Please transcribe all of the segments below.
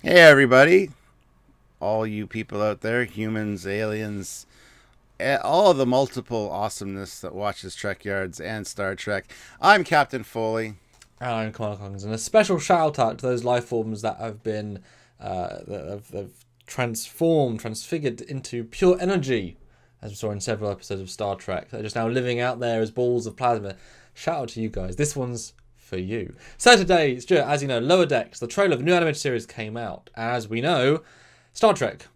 Hey, everybody. All you people out there, humans, aliens, all the multiple awesomeness that watches Trekyards and Star Trek. I'm Captain Foley. And I'm Connor Collins, and a special shout out to those life forms that have been that have transformed, transfigured into pure energy, as we saw in several episodes of Star Trek. They're just now living out there as balls of plasma. Shout out to you guys. This one's for you. So today, Stuart, as you know, Lower Decks, the trailer of the new animated series came out. As we know, Star Trek,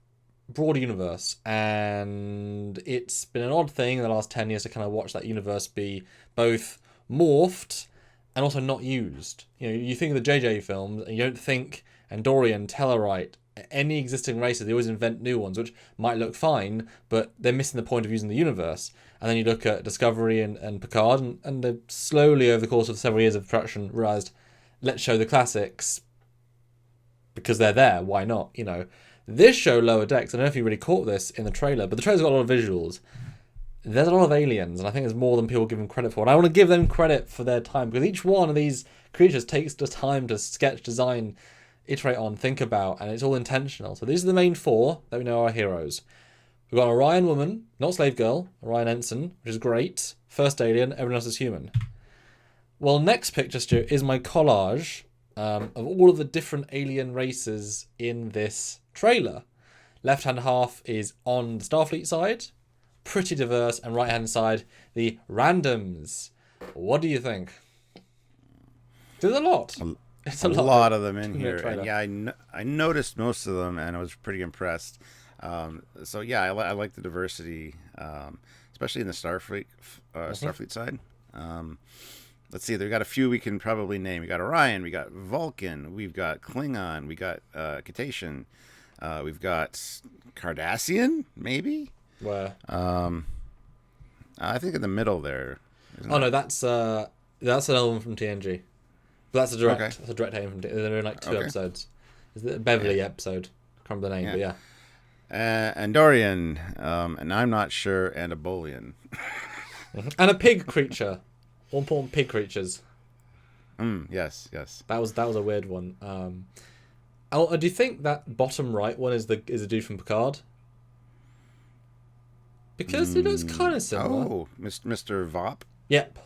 broader universe, and it's been an odd thing in the last 10 years to kind of watch that universe be both morphed and also not used. You know, you think of the JJ films and you don't think Andorian, Tellarite, any existing races, they always invent new ones, which might look fine, but they're missing the point of using the universe. And then you look at Discovery and Picard, and they slowly, over the course of several years of production, realised, let's show the classics because they're there, why not, you know. This show, Lower Decks, I don't know if you really caught this in the trailer, but the trailer's got a lot of visuals. There's a lot of aliens, and I think there's more than people give them credit for. And I want to give them credit for their time, because each one of these creatures takes the time to sketch, design, iterate on, think about, and it's all intentional. So these are the main four that we know are heroes. We've got an Orion woman, not slave girl, Orion ensign, which is great. First alien, everyone else is human. Well, next picture, Stu, is my collage of all of the different alien races in this trailer. Left-hand half is on the Starfleet side, pretty diverse, and right-hand side, the randoms. What do you think? There's a lot. It's A a lot. lot of them in 2 minute here. And trailer. yeah, I noticed most of them and I was pretty impressed. So yeah, I like the diversity, especially in the Starfleet side. Um, let's see, they've got a few we can probably name. We got Orion, we got Vulcan, we've got Klingon, we got Cetacean, we've got Cardassian, maybe. Where? I think in the middle there, isn't Oh it? no, that's another one from TNG. But that's a direct. Okay. That's a direct aim from. They're in like two Okay. episodes. Is it a Yeah. Beverly episode? Can't remember the name, Yeah. but yeah. Andorian, and I'm not sure, and a Bolian. And a pig creature. All important pig creatures. Yes, yes. That was a weird one. Do you think that bottom right one is the dude from Picard? Because he looks kind of similar. Oh, Mr. Vop Yep,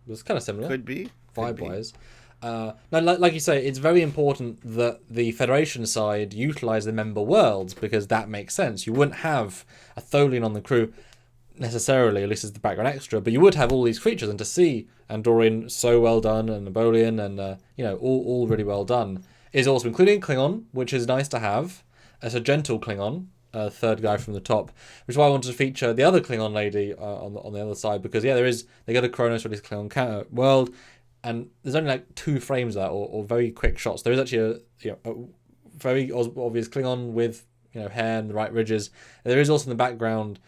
looks kind of similar could be. Could vibe be. wise. Now, like you say, it's very important that the Federation side utilize the member worlds because that makes sense. You wouldn't have a Tholian on the crew necessarily, at least as the background extra, but you would have all these creatures, and to see Andorian so well done and Abolian and all really well done is awesome, including Klingon, which is nice to have as a gentle Klingon. Third guy from the top, which is why I wanted to feature the other Klingon lady on the other side, because yeah, they got a Kronos release Klingon world, and there's only like 2 frames of that, or very quick shots. There is actually a very obvious Klingon with hair and the right ridges. There is also in the background,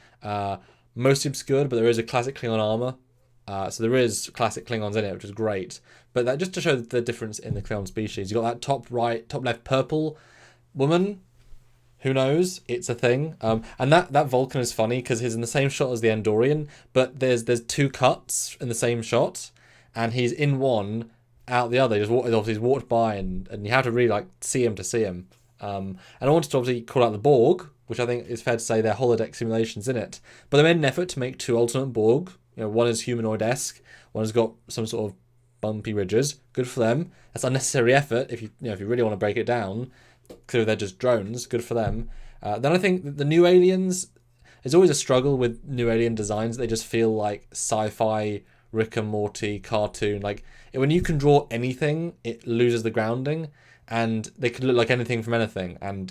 mostly obscured, but there is a classic Klingon armor. So there is classic Klingons in it, which is great. But that just to show the difference in the Klingon species. You got that top left purple woman. Who knows? It's a thing. And that Vulcan is funny because he's in the same shot as the Andorian, but there's 2 cuts in the same shot, and he's in one, out the other. He's walked by, and you have to really like see him to see him. And I wanted to obviously call out the Borg, which I think is fair to say they're holodeck simulations in it. But they made an effort to make 2 alternate Borg. One is humanoid-esque, one has got some sort of bumpy ridges. Good for them. That's unnecessary effort if you really want to break it down. Clearly they're just drones. Good for them. Then I think the new aliens. There's always a struggle with new alien designs. They just feel like sci-fi, Rick and Morty cartoon. Like when you can draw anything, it loses the grounding, and they could look like anything from anything. And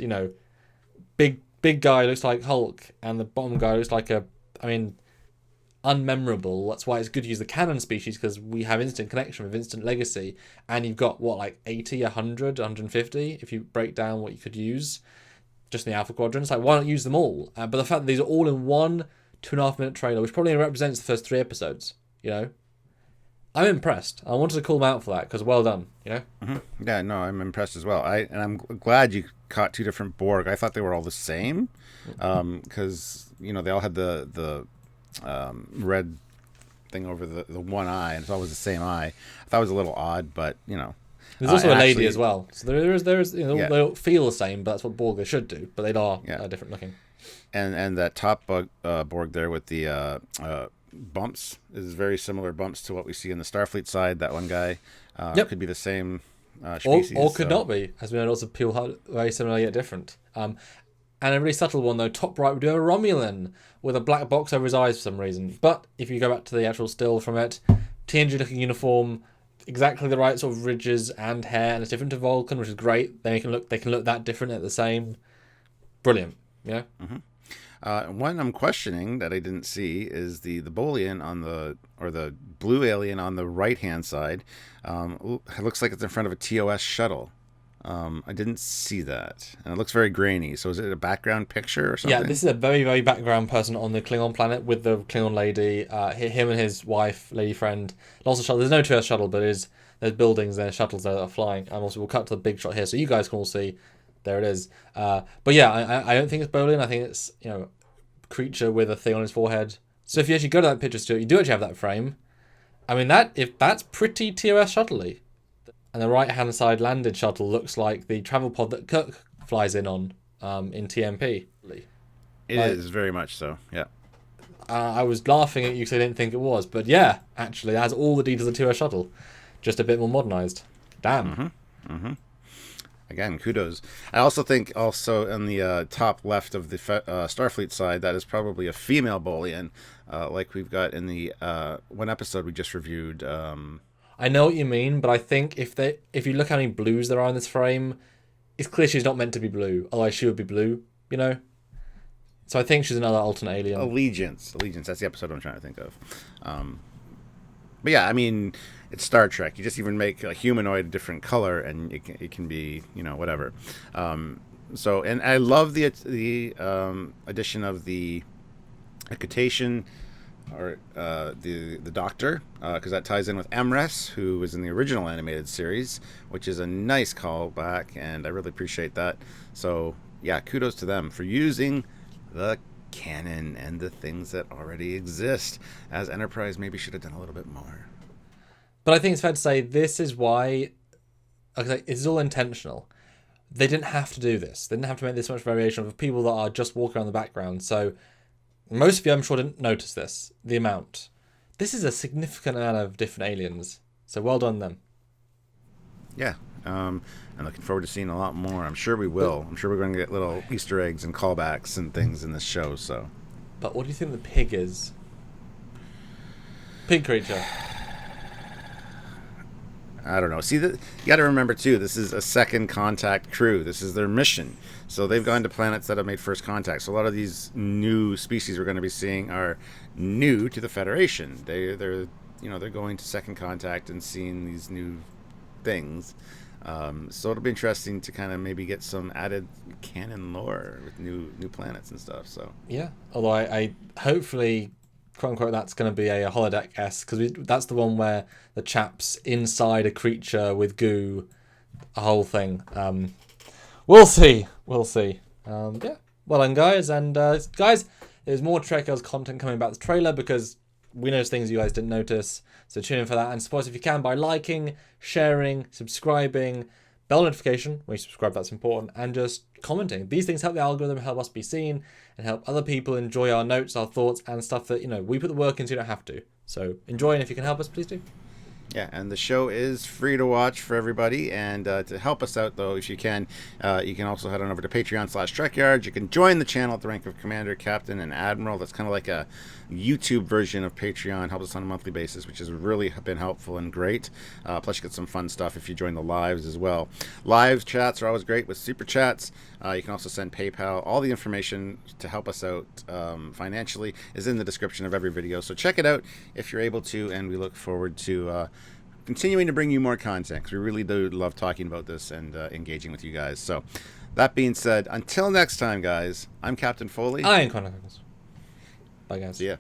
big guy looks like Hulk, and the bottom guy looks like unmemorable. That's why it's good to use the canon species, because we have instant connection with instant legacy, and you've got like 80, 100, 150 if you break down what you could use just in the alpha quadrants. Like, why not use them all? But the fact that these are all in one 2.5 minute trailer, which probably represents the first 3 episodes, I'm impressed. I wanted to call them out for that because well done. Yeah, no, I'm impressed as well. I'm glad you caught 2 different Borg. I thought they were all the same, because they all had the red thing over the one eye, and it's always the same eye. I thought it was a little odd, but There's also And a lady actually, as well. So there is they don't feel the same, but that's what Borg should do. But they are different looking. And that top Borg there with the bumps is very similar bumps to what we see in the Starfleet side. That one guy could be the same species. Or could not be, as we know lots of people are very similar yet different. And a really subtle one, though, top right, we do have a Romulan with a black box over his eyes for some reason. But if you go back to the actual still from it, TNG-looking uniform, exactly the right sort of ridges and hair, and it's different to Vulcan, which is great. They can look that different at the same. Brilliant, yeah. One I'm questioning that I didn't see is the Bolian or the blue alien on the right hand side. It looks like it's in front of a TOS shuttle. I didn't see that, and it looks very grainy. So is it a background picture or something? Yeah, this is a very, very background person on the Klingon planet with the Klingon lady, him and his wife, lady friend. Lots of shuttles. There's no TOS shuttle, but there's buildings, there's shuttles that are flying. And also we'll cut to the big shot here, so you guys can all see. There it is. But yeah, I don't think it's Bolian. I think it's creature with a thing on his forehead. So if you actually go to that picture still, you do actually have that frame. I mean that's pretty TOS shuttle-y. And the right-hand side landed shuttle looks like the travel pod that Kirk flies in on in TMP. It is very much so, yeah. I was laughing at you because I didn't think it was. But yeah, actually, it has all the details of the TOS shuttle. Just a bit more modernised. Damn. Again, kudos. I also think in the top left of the Starfleet side, that is probably a female Bolian, like we've got in the one episode we just reviewed. I know what you mean, but I think if you look how many blues there are in this frame, it's clear she's not meant to be blue. Otherwise, she would be blue, So I think she's another alternate alien. Allegiance. That's the episode I'm trying to think of. But yeah, I mean, it's Star Trek. You just even make a humanoid a different color, and it can be whatever. And I love the addition of the Cetacean or the Doctor, because that ties in with Emrys, who was in the original animated series, which is a nice callback, and I really appreciate that. So yeah, kudos to them for using the canon and the things that already exist, as Enterprise maybe should have done a little bit more. But I think it's fair to say this is why it's all intentional. They didn't have to do this. They didn't have to make this much variation of people that are just walking around the background. So most of you, I'm sure, didn't notice this, the amount. This is a significant amount of different aliens. So well done them. Yeah. I'm looking forward to seeing a lot more. I'm sure we will. I'm sure we're going to get little Easter eggs and callbacks and things in this show. So. But what do you think the pig is? Pig creature. I don't know. See, you got to remember, too, this is a second contact crew. This is their mission. So they've gone to planets that have made first contact. So a lot of these new species we're going to be seeing are new to the Federation. They're going to second contact and seeing these new things. So it'll be interesting to kind of maybe get some added canon lore with new planets and stuff. So yeah, although I hopefully, quote unquote, that's going to be a holodeck-esque, because that's the one where the chap's inside a creature with goo, a whole thing. We'll see. Yeah, well done, guys. And guys, there's more Trekyards content coming about the trailer, because we noticed things you guys didn't notice. So tune in for that, and support us if you can by liking, sharing, subscribing, bell notification when you subscribe, that's important, and just commenting. These things help the algorithm, help us be seen, and help other people enjoy our notes, our thoughts, and stuff that we put the work in, so you don't have to. So enjoy, and if you can help us, please do. Yeah, and the show is free to watch for everybody. And to help us out, though, if you can also head on over to Patreon/Trekyards. You can join the channel at the rank of Commander, Captain, and Admiral. That's kind of like a YouTube version of Patreon. Helps us on a monthly basis, which has really been helpful and great. Plus, you get some fun stuff if you join the lives as well. Live chats are always great with super chats. You can also send PayPal. All the information to help us out financially is in the description of every video. So check it out if you're able to, and we look forward to continuing to bring you more content, because we really do love talking about this and engaging with you guys. So that being said, until next time, guys, I'm Captain Foley. I am Connor. Bye, guys. See ya.